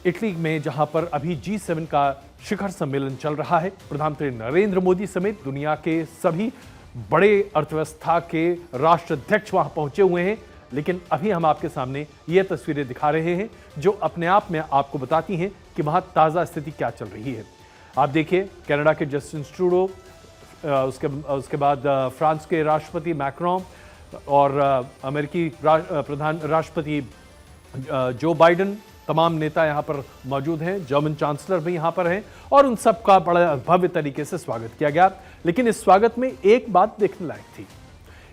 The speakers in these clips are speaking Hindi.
इटली में जहां पर अभी G7 का शिखर सम्मेलन चल रहा है। प्रधानमंत्री नरेंद्र मोदी समेत दुनिया के सभी बड़े अर्थव्यवस्था के राष्ट्राध्यक्ष वहां पहुंचे हुए हैं। लेकिन अभी हम आपके सामने ये तस्वीरें दिखा रहे हैं जो अपने आप में आपको बताती हैं कि वहां ताज़ा स्थिति क्या चल रही है। आप देखिए, कनाडा के जस्टिन ट्रूडो, उसके बाद फ्रांस के राष्ट्रपति मैक्रोन और अमेरिकी राष्ट्रपति जो बाइडेन, तमाम नेता यहां पर मौजूद हैं। जर्मन चांसलर भी यहां पर हैं और उन सब का बड़ा भव्य तरीके से स्वागत किया गया। लेकिन इस स्वागत में एक बात देखने लायक थी।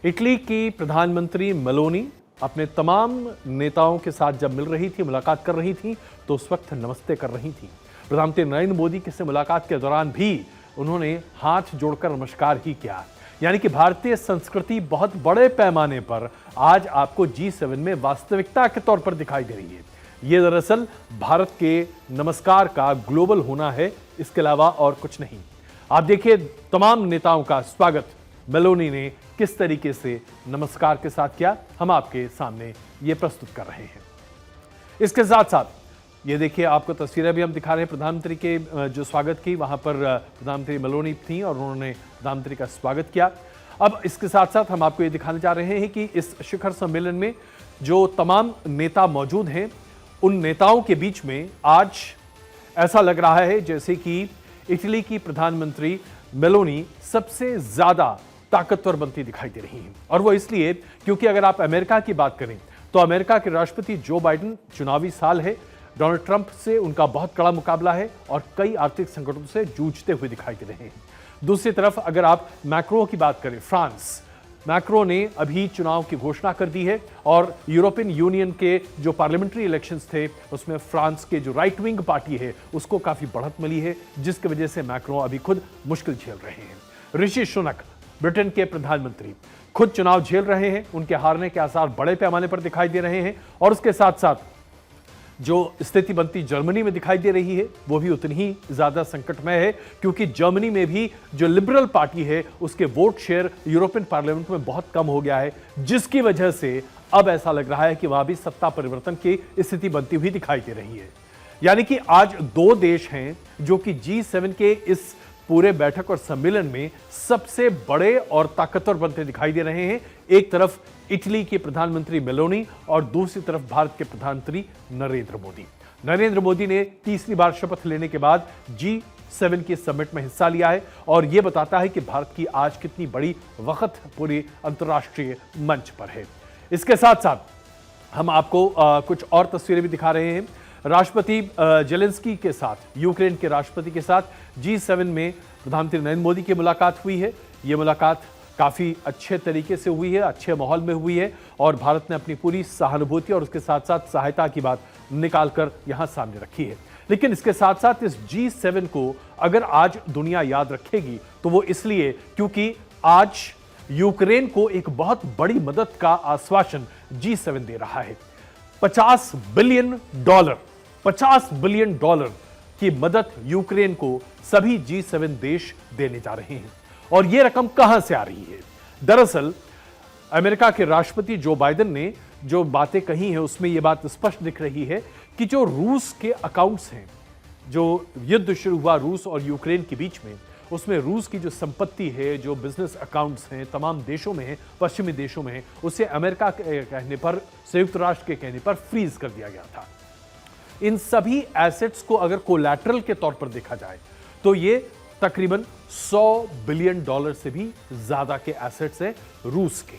इटली की प्रधानमंत्री मेलोनी अपने तमाम नेताओं के साथ जब मिल रही थी, मुलाकात कर रही थी, तो उस वक्त नमस्ते कर रही थी। प्रधानमंत्री नरेंद्र मोदी के से मुलाकात के दौरान भी उन्होंने हाथ जोड़कर नमस्कार ही किया। यानी कि भारतीय संस्कृति बहुत बड़े पैमाने पर आज आपको G7 में वास्तविकता के तौर पर दिखाई दे रही है। ये दरअसल भारत के नमस्कार का ग्लोबल होना है, इसके अलावा और कुछ नहीं। आप देखिए, तमाम नेताओं का स्वागत मेलोनी ने किस तरीके से नमस्कार के साथ किया, हम आपके सामने ये प्रस्तुत कर रहे हैं। इसके साथ साथ ये देखिए, आपको तस्वीरें भी हम दिखा रहे हैं प्रधानमंत्री के जो स्वागत की। वहां पर प्रधानमंत्री मेलोनी थी और उन्होंने प्रधानमंत्री का स्वागत किया। अब इसके साथ साथ हम आपको ये दिखाने जा रहे हैं कि इस शिखर सम्मेलन में जो तमाम नेता मौजूद हैं, उन नेताओं के बीच में आज ऐसा लग रहा है जैसे कि इटली की प्रधानमंत्री मेलोनी सबसे ज्यादा ताकतवर बनती दिखाई दे रही हैं। और वो इसलिए क्योंकि अगर आप अमेरिका की बात करें तो अमेरिका के राष्ट्रपति जो बाइडेन, चुनावी साल है, डोनाल्ड ट्रंप से उनका बहुत कड़ा मुकाबला है और कई आर्थिक संकटों से जूझते हुए दिखाई दे रहे हैं। दूसरी तरफ अगर आप मैक्रो की बात करें, फ्रांस, मैक्रो ने अभी चुनाव की घोषणा कर दी है और यूरोपियन यूनियन के जो पार्लियामेंट्री इलेक्शंस थे उसमें फ्रांस के जो राइट विंग पार्टी है उसको काफी बढ़त मिली है, जिसकी वजह से मैक्रो अभी खुद मुश्किल झेल रहे हैं। ऋषि सुनक, ब्रिटेन के प्रधानमंत्री, खुद चुनाव झेल रहे हैं। उनके हारने के आसार बड़े पैमाने पर दिखाई दे रहे हैं और उसके साथ साथ जो स्थिति बनती जर्मनी में दिखाई दे रही है वो भी उतनी ही ज्यादा संकटमय है, क्योंकि जर्मनी में भी जो लिबरल पार्टी है उसके वोट शेयर यूरोपियन पार्लियामेंट में बहुत कम हो गया है, जिसकी वजह से अब ऐसा लग रहा है कि वहां भी सत्ता परिवर्तन की स्थिति बनती हुई दिखाई दे रही है। यानी कि आज दो देश हैं जो कि G7 के इस पूरे बैठक और सम्मेलन में सबसे बड़े और ताकतवर बनते दिखाई दे रहे हैं। एक तरफ इटली के प्रधानमंत्री मेलोनी और दूसरी तरफ भारत के प्रधानमंत्री नरेंद्र मोदी। नरेंद्र मोदी ने तीसरी बार शपथ लेने के बाद G7 के समिट में हिस्सा लिया है और यह बताता है कि भारत की आज कितनी बड़ी वक्त पूरी अंतर्राष्ट्रीय मंच पर है। इसके साथ साथ हम आपको कुछ और तस्वीरें भी दिखा रहे हैं। राष्ट्रपति जेलेंस्की के साथ, यूक्रेन के राष्ट्रपति के साथ G7 में प्रधानमंत्री नरेंद्र मोदी की मुलाकात हुई है। ये मुलाकात काफी अच्छे तरीके से हुई है, अच्छे माहौल में हुई है और भारत ने अपनी पूरी सहानुभूति और उसके साथ साथ सहायता की बात निकालकर यहां सामने रखी है। लेकिन इसके साथ साथ इस G7 को अगर आज दुनिया याद रखेगी तो वो इसलिए क्योंकि आज यूक्रेन को एक बहुत बड़ी मदद का आश्वासन G7 दे रहा है। $50 बिलियन की मदद यूक्रेन को सभी G7 देश देने जा रहे हैं। और यह रकम कहां से आ रही है? दरअसल अमेरिका के राष्ट्रपति जो बाइडेन ने जो बातें कही हैं उसमें यह बात स्पष्ट दिख रही है कि जो रूस के अकाउंट्स हैं, जो युद्ध शुरू हुआ रूस और यूक्रेन के बीच में, उसमें रूस की जो संपत्ति है, जो बिजनेस अकाउंट्स हैं, तमाम देशों में है, पश्चिमी देशों में है, उसे अमेरिका के कहने पर, संयुक्त राष्ट्र के कहने पर फ्रीज कर दिया गया था। इन सभी एसेट्स को अगर कोलैटरल के तौर पर देखा जाए तो ये तकरीबन $100 बिलियन से भी ज्यादा के एसेट्स हैं रूस के।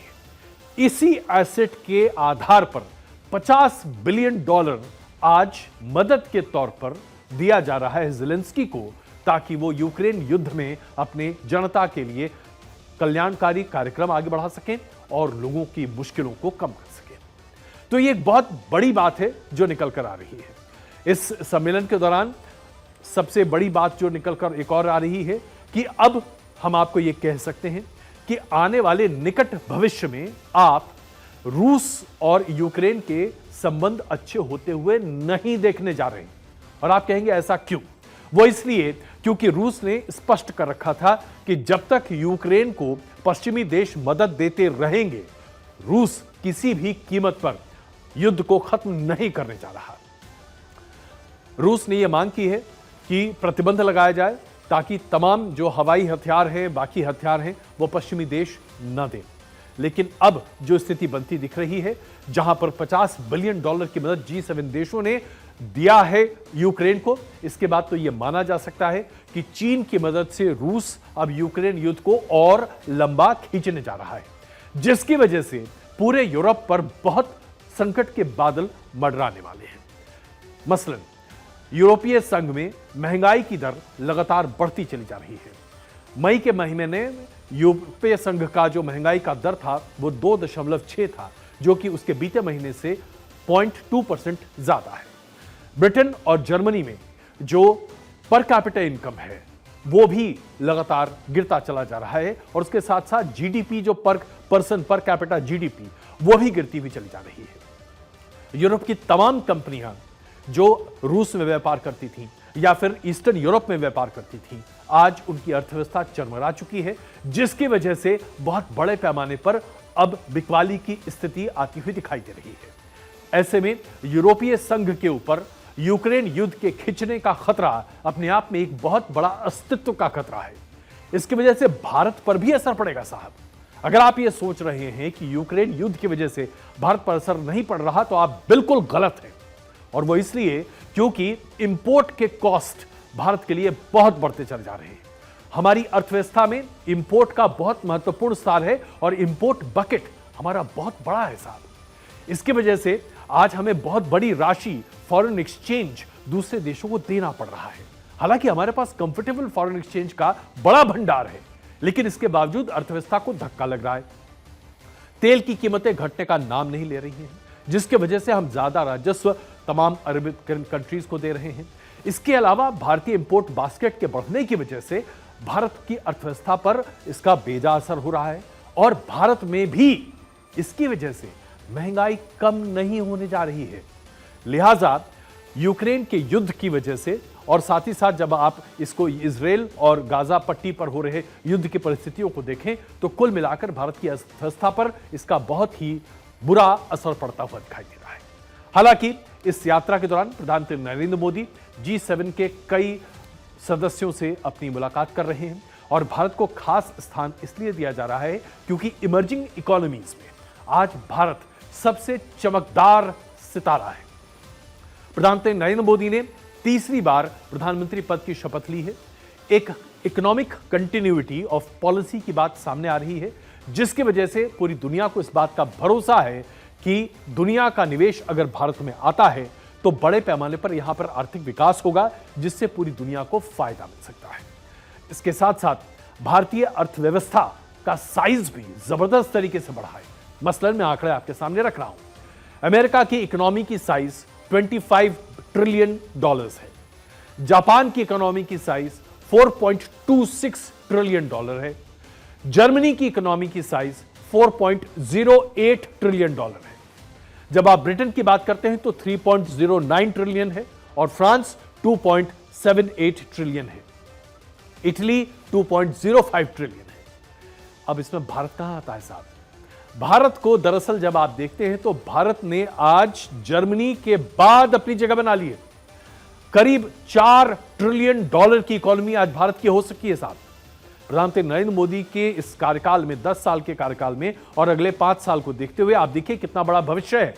इसी एसेट के आधार पर $50 बिलियन आज मदद के तौर पर दिया जा रहा है ज़ेलेंस्की को, ताकि वो यूक्रेन युद्ध में अपने जनता के लिए कल्याणकारी कार्यक्रम आगे बढ़ा सकें और लोगों की मुश्किलों को कम कर सकें। तो ये एक बहुत बड़ी बात है जो निकल कर आ रही है। इस सम्मेलन के दौरान सबसे बड़ी बात जो निकलकर एक और आ रही है कि अब हम आपको यह कह सकते हैं कि आने वाले निकट भविष्य में आप रूस और यूक्रेन के संबंध अच्छे होते हुए नहीं देखने जा रहे हैं। और आप कहेंगे ऐसा क्यों? वो इसलिए क्योंकि रूस ने स्पष्ट कर रखा था कि जब तक यूक्रेन को पश्चिमी देश मदद देते रहेंगे, रूस किसी भी कीमत पर युद्ध को खत्म नहीं करने जा रहा। रूस ने यह मांग की है कि प्रतिबंध लगाया जाए ताकि तमाम जो हवाई हथियार हैं, बाकी हथियार हैं, वो पश्चिमी देश न दें। लेकिन अब जो स्थिति बनती दिख रही है, जहां पर $50 बिलियन की मदद G7 देशों ने दिया है यूक्रेन को, इसके बाद तो यह माना जा सकता है कि चीन की मदद से रूस अब यूक्रेन युद्ध को और लंबा खींचने जा रहा है, जिसकी वजह से पूरे यूरोप पर बहुत संकट के बादल मंडराने वाले हैं। मसलन यूरोपीय संघ में महंगाई की दर लगातार बढ़ती चली जा रही है। मई के महीने में यूरोपीय संघ का जो महंगाई का दर था वो 2.6 था, जो कि उसके बीते महीने से 0.2% ज्यादा है। ब्रिटेन और जर्मनी में जो पर कैपिटा इनकम है वो भी लगातार गिरता चला जा रहा है, और उसके साथ साथ जीडीपी, जो पर पर्सन पर कैपिटा जीडीपी, वो भी गिरती हुई चली जा रही है। यूरोप की तमाम कंपनियां जो रूस में व्यापार करती थीं या फिर ईस्टर्न यूरोप में व्यापार करती थीं, आज उनकी अर्थव्यवस्था चरमरा चुकी है, जिसकी वजह से बहुत बड़े पैमाने पर अब बिकवाली की स्थिति आती हुई दिखाई दे रही है। ऐसे में यूरोपीय संघ के ऊपर यूक्रेन युद्ध के खिंचने का खतरा अपने आप में एक बहुत बड़ा अस्तित्व का खतरा है। इसकी वजह से भारत पर भी असर पड़ेगा साहब। अगर आप ये सोच रहे हैं कि यूक्रेन युद्ध की वजह से भारत पर असर नहीं पड़ रहा, तो आप बिल्कुल गलत हैं। और वो इसलिए क्योंकि इंपोर्ट के कॉस्ट भारत के लिए बहुत बढ़ते चले जा रहे हैं। हमारी अर्थव्यवस्था में इंपोर्ट का बहुत महत्वपूर्ण स्थान है और इंपोर्ट बकेट हमारा बहुत बड़ा है साहब। इसकी वजह से आज हमें बहुत बड़ी राशि फॉरेन एक्सचेंज दूसरे देशों को देना पड़ रहा है। हालांकि हमारे पास कंफर्टेबल फॉरेन एक्सचेंज का बड़ा भंडार है, लेकिन इसके बावजूद अर्थव्यवस्था को धक्का लग रहा है। तेल की कीमतें घटने का नाम नहीं ले रही हैं, जिसकी वजह से हम ज्यादा राजस्व तमाम अरब कंट्रीज को दे रहे हैं। इसके अलावा भारतीय इंपोर्ट बास्केट के बढ़ने की वजह से भारत की अर्थव्यवस्था पर इसका बेजा असर हो रहा है, और भारत में भी इसकी वजह से महंगाई कम नहीं होने जा रही है। लिहाजा यूक्रेन के युद्ध की वजह से, और साथ ही साथ जब आप इसको इजराइल और गाजा पट्टी पर हो रहे युद्ध की परिस्थितियों को देखें, तो कुल मिलाकर भारत की अर्थव्यवस्था पर इसका बहुत ही बुरा असर पड़ता हुआ दिखाई दे रहा है। हालांकि इस यात्रा के दौरान प्रधानमंत्री नरेंद्र मोदी G7 के कई सदस्यों से अपनी मुलाकात कर रहे हैं, और भारत को खास स्थान इसलिए दिया जा रहा है क्योंकि इमर्जिंग इकोनॉमीज में आज भारत सबसे चमकदार सितारा है। प्रधानमंत्री नरेंद्र मोदी ने तीसरी बार प्रधानमंत्री पद की शपथ ली है। एक इकोनॉमिक कंटिन्यूटी ऑफ पॉलिसी की बात सामने आ रही है, जिसकी वजह से पूरी दुनिया को इस बात का भरोसा है कि दुनिया का निवेश अगर भारत में आता है तो बड़े पैमाने पर यहां पर आर्थिक विकास होगा, जिससे पूरी दुनिया को फायदा मिल सकता है। इसके साथ साथ भारतीय अर्थव्यवस्था का साइज भी जबरदस्त तरीके से बढ़ा है। मसलन मैं आंकड़े आपके सामने रख रहा हूं। अमेरिका की इकोनॉमी की साइज $25 ट्रिलियन है। जापान की इकोनॉमी की साइज $4.26 ट्रिलियन है। जर्मनी की इकोनॉमी की साइज $4.08 ट्रिलियन है। जब आप ब्रिटेन की बात करते हैं तो 3.09 ट्रिलियन है, और फ्रांस 2.78 ट्रिलियन है। इटली 2.05 ट्रिलियन है। अब इसमें भारत कहां आता है साहब? भारत को दरअसल जब आप देखते हैं तो भारत ने आज जर्मनी के बाद अपनी जगह बना ली है। करीब $4 ट्रिलियन की इकोनॉमी आज भारत की हो सकती है साहब। प्रधानमंत्री नरेंद्र मोदी के इस कार्यकाल में, 10 साल के कार्यकाल में, और अगले 5 साल को देखते हुए आप देखिए कितना बड़ा भविष्य है।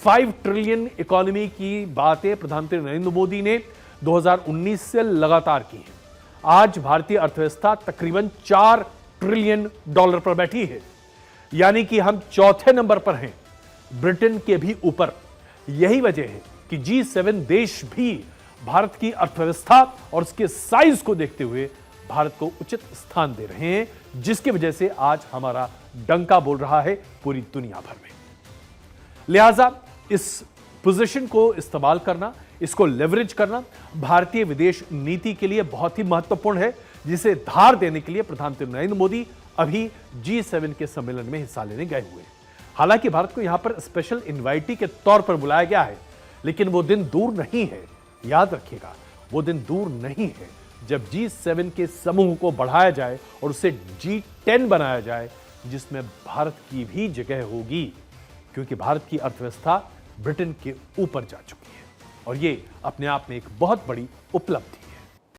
5 ट्रिलियन इकोनॉमी की बातें प्रधानमंत्री नरेंद्र मोदी ने 2019 से लगातार की है। आज भारतीय अर्थव्यवस्था तकरीबन $4 ट्रिलियन पर बैठी है, यानी कि हम चौथे नंबर पर हैं, ब्रिटेन के भी ऊपर। यही वजह है कि G7 देश भी भारत की अर्थव्यवस्था और उसके साइज को देखते हुए भारत को उचित स्थान दे रहे हैं, जिसकी वजह से आज हमारा डंका बोल रहा है पूरी दुनिया भर में। लिहाजा इस पोजीशन को इस्तेमाल करना, इसको लेवरेज करना भारतीय विदेश नीति के लिए बहुत ही महत्वपूर्ण है, जिसे धार देने के लिए प्रधानमंत्री नरेंद्र मोदी अभी G7 के सम्मेलन में हिस्सा लेने गए हुए। हालांकि भारत को यहां पर स्पेशल इनवाइटी के तौर पर बुलाया गया है, लेकिन वो दिन दूर नहीं है। याद रखिएगा, वो दिन दूर नहीं है जब G7 के समूह को बढ़ाया जाए और उसे G10 बनाया जाए, जिसमें भारत की भी जगह होगी, क्योंकि भारत की अर्थव्यवस्था ब्रिटेन के ऊपर जा चुकी है। और ये अपने आप में एक बहुत बड़ी उपलब्धि